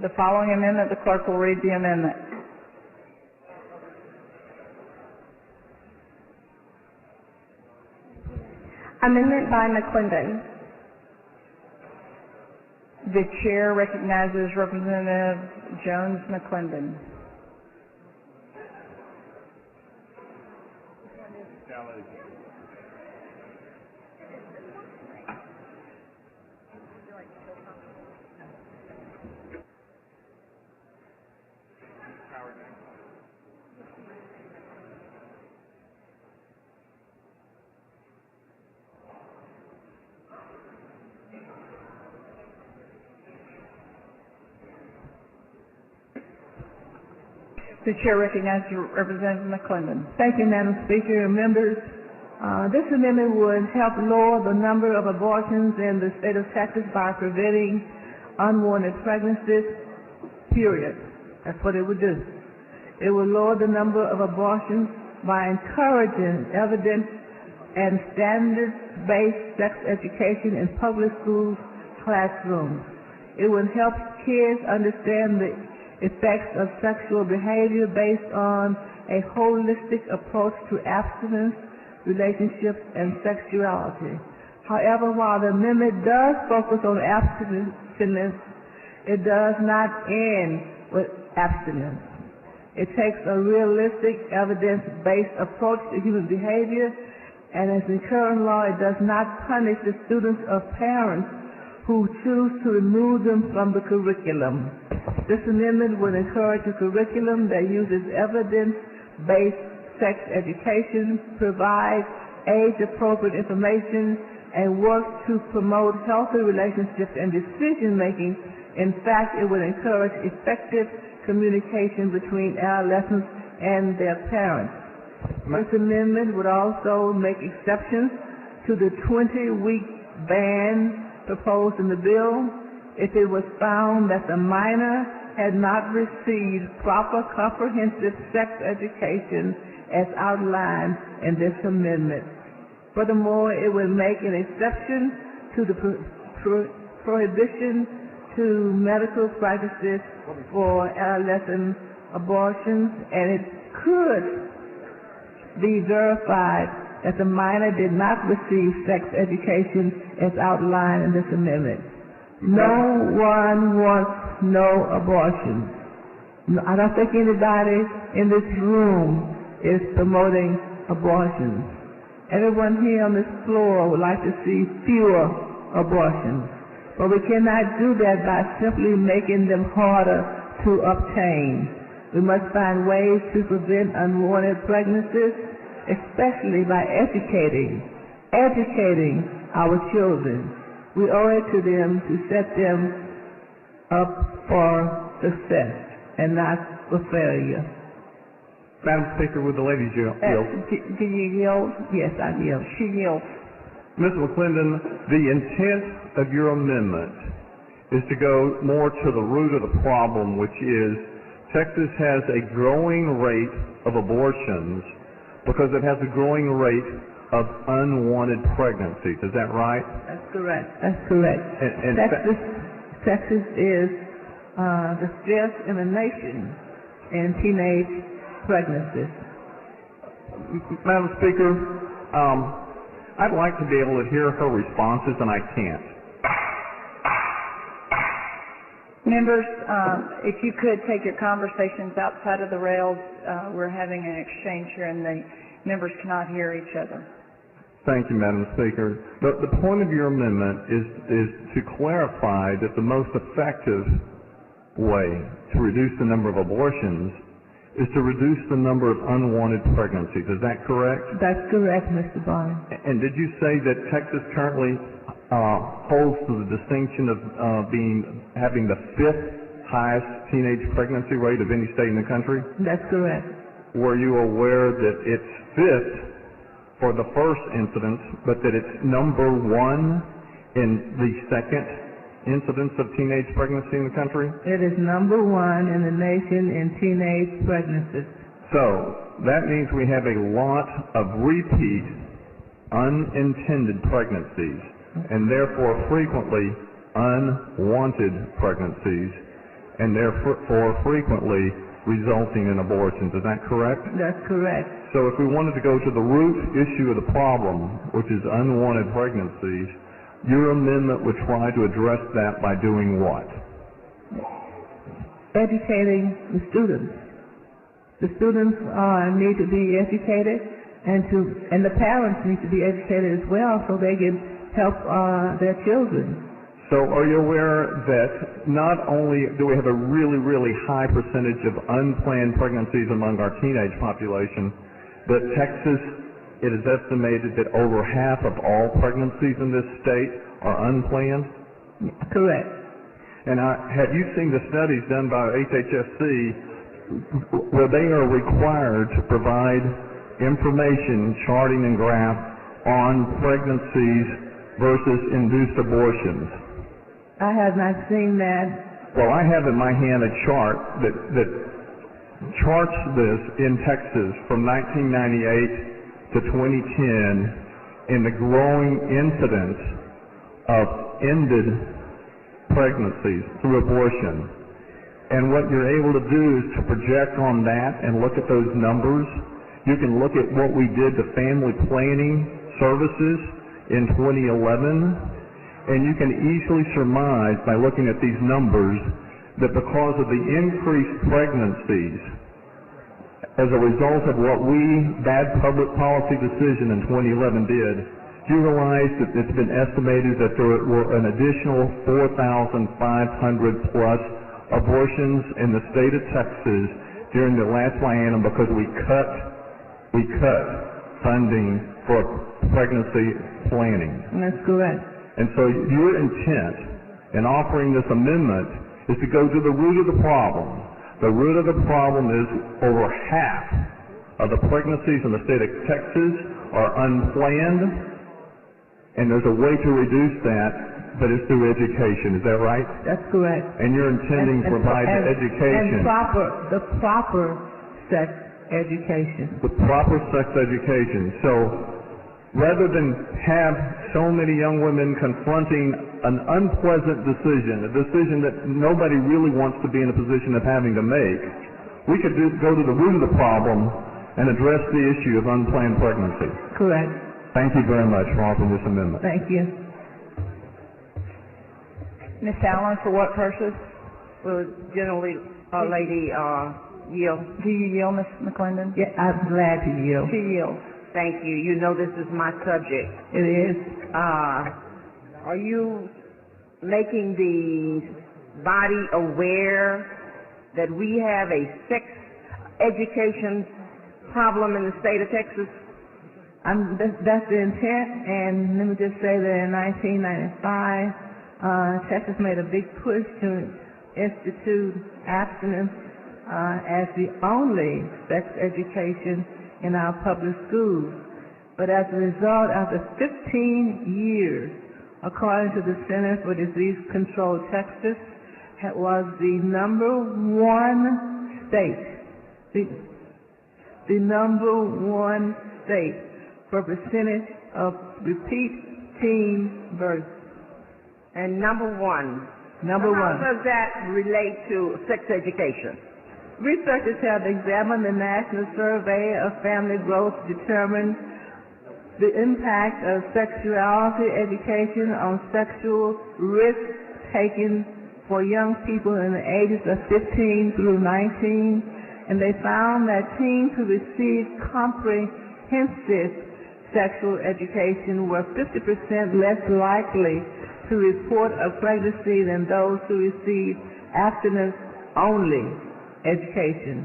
The following amendment, the clerk will read the amendment. Amendment by McClendon. The chair recognizes Representative Jones McClendon. The chair recognizes Representative McClendon. Thank you, Madam Speaker and members. This amendment would help lower the number of abortions in the state of Texas by preventing unwanted pregnancies, period. That's what it would do. It would lower the number of abortions by encouraging evidence and standards-based sex education in public schools classrooms. It would help kids understand the effects of sexual behavior based on a holistic approach to abstinence, relationships, and sexuality. However, while the amendment does focus on abstinence, it does not end with abstinence. It takes a realistic, evidence-based approach to human behavior, and as in current law, it does not punish the students or parents who choose to remove them from the curriculum. This amendment would encourage a curriculum that uses evidence-based sex education, provides age-appropriate information, and works to promote healthy relationships and decision-making. In fact, it would encourage effective communication between adolescents and their parents. This amendment would also make exceptions to the 20-week ban proposed in the bill if it was found that the minor had not received proper comprehensive sex education as outlined in this amendment. Furthermore, it would make an exception to the prohibition to medical practices for adolescent abortions, and it could be verified that the minor did not receive sex education as outlined in this amendment. No one wants no abortion. I don't think anybody in this room is promoting abortions. Everyone here on this floor would like to see fewer abortions. But we cannot do that by simply making them harder to obtain. We must find ways to prevent unwanted pregnancies, especially by educating our children. We owe it to them to set them up for success and not for failure. Madam Speaker, would the lady yield? Do you yield? Yes, I yield. She yields. Ms. McClendon, the intent of your amendment is to go more to the root of the problem, which is Texas has a growing rate of abortions because it has a growing rate of unwanted pregnancies. Is that right? That's correct. That's correct. And Texas is the fifth in the nation in teenage pregnancies. Madam Speaker, I'd like to be able to hear her responses, and I can't. Members, if you could take your conversations outside of the rails, we're having an exchange here and the members cannot hear each other. Thank you, Madam Speaker. The point of your amendment is to clarify that the most effective way to reduce the number of abortions is to reduce the number of unwanted pregnancies. Is that correct? That's correct, Mr. Barnes. And did you say that Texas currently holds to the distinction of having the fifth highest teenage pregnancy rate of any state in the country? That's correct. Were you aware that it's fifth for the first incidence, but that it's number one in the second incidence of teenage pregnancy in the country? It is number one in the nation in teenage pregnancies. So that means we have a lot of repeat unintended pregnancies, and therefore frequently unwanted pregnancies. and therefore frequently resulting in abortions. Is that correct? That's correct. So if we wanted to go to the root issue of the problem, which is unwanted pregnancies, your amendment would try to address that by doing what? Educating the students. The students need to be educated, and the parents need to be educated as well, so they can help their children. So are you aware that not only do we have a really, really high percentage of unplanned pregnancies among our teenage population, but Texas, it is estimated that over half of all pregnancies in this state are unplanned? Correct. And have you seen the studies done by HHSC where they are required to provide information, charting and graphs on pregnancies versus induced abortions? I have not seen that. Well, I have in my hand a chart that charts this in Texas from 1998 to 2010 in the growing incidence of ended pregnancies through abortion. And what you're able to do is to project on that and look at those numbers. You can look at what we did to family planning services in 2011. And you can easily surmise by looking at these numbers that because of the increased pregnancies as a result of what bad public policy decision in 2011 did, you realize that it's been estimated that there were an additional 4,500 plus abortions in the state of Texas during the last biennium because we cut funding for pregnancy planning. That's correct. And so your intent in offering this amendment is to go to the root of the problem. The root of the problem is over half of the pregnancies in the state of Texas are unplanned, and there's a way to reduce that, but it's through education. Is that right? That's correct. And you're intending to provide the education. And the proper sex education. The proper sex education. So rather than have so many young women confronting an unpleasant decision, a decision that nobody really wants to be in a position of having to make, we could go to the root of the problem and address the issue of unplanned pregnancy. Correct. Thank you very much for offering this amendment. Thank you. Ms. Allen, for what purpose? Well, generally, lady, yield. Do you yield, Ms. McClendon? Yeah, I'm glad to yield. She yields. Thank you. You know this is my subject. It is. Are you making the body aware that we have a sex education problem in the state of Texas? That's the intent, and let me just say that in 1995, Texas made a big push to institute abstinence as the only sex education in our public schools. But as a result, after 15 years, according to the Center for Disease Control, Texas was the number one state, the number one state for percentage of repeat teen births. And number one. Number one. How does that relate to sex education? Researchers have examined the National Survey of Family Growth to determine the impact of sexuality education on sexual risk-taking for young people in the ages of 15 through 19, and they found that teens who received comprehensive sexual education were 50% less likely to report a pregnancy than those who received abstinence-only education.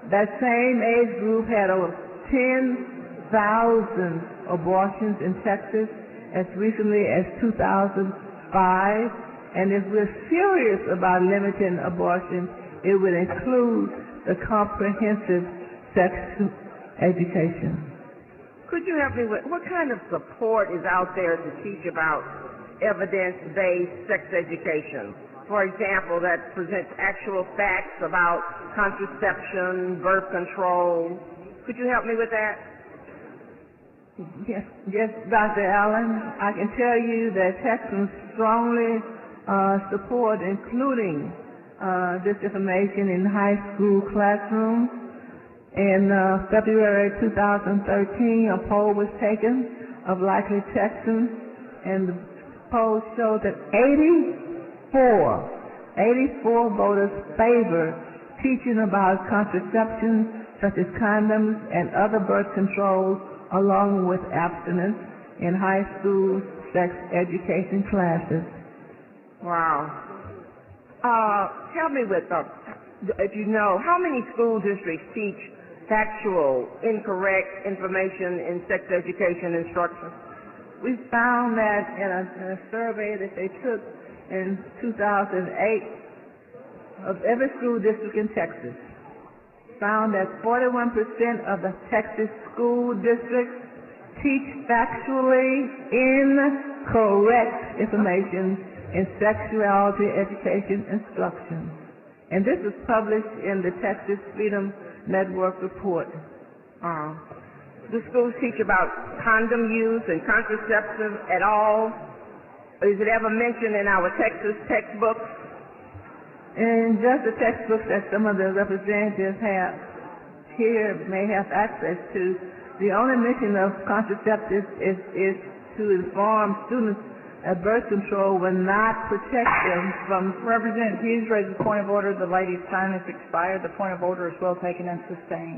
That same age group had over 10,000 abortions in Texas as recently as 2005, and if we're serious about limiting abortion, it would include the comprehensive sex education. Could you help me with what kind of support is out there to teach about evidence-based sex education? For example, that presents actual facts about contraception, birth control. Could you help me with that? Yes, Dr. Allen. I can tell you that Texans strongly support including this information in high school classrooms. In February 2013, a poll was taken of likely Texans, and the poll showed that 84 voters favor teaching about contraception, such as condoms and other birth controls, along with abstinence in high school sex education classes. Wow. Tell me if you know, how many school districts teach factual, incorrect information in sex education instruction? We found that in a survey that they took in 2008 of every school district in Texas, found that 41% of the Texas school districts teach factually incorrect information in sexuality education instruction. And this was published in the Texas Freedom Network report. Do schools teach about condom use and contraception at all? Is it ever mentioned in our Texas textbooks? In just the textbooks that some of the representatives have here may have access to, the only mention of contraceptives is to inform students that birth control will not protect them from... Representative Hughes raises a point of order. The lady's time has expired. The point of order is well taken and sustained.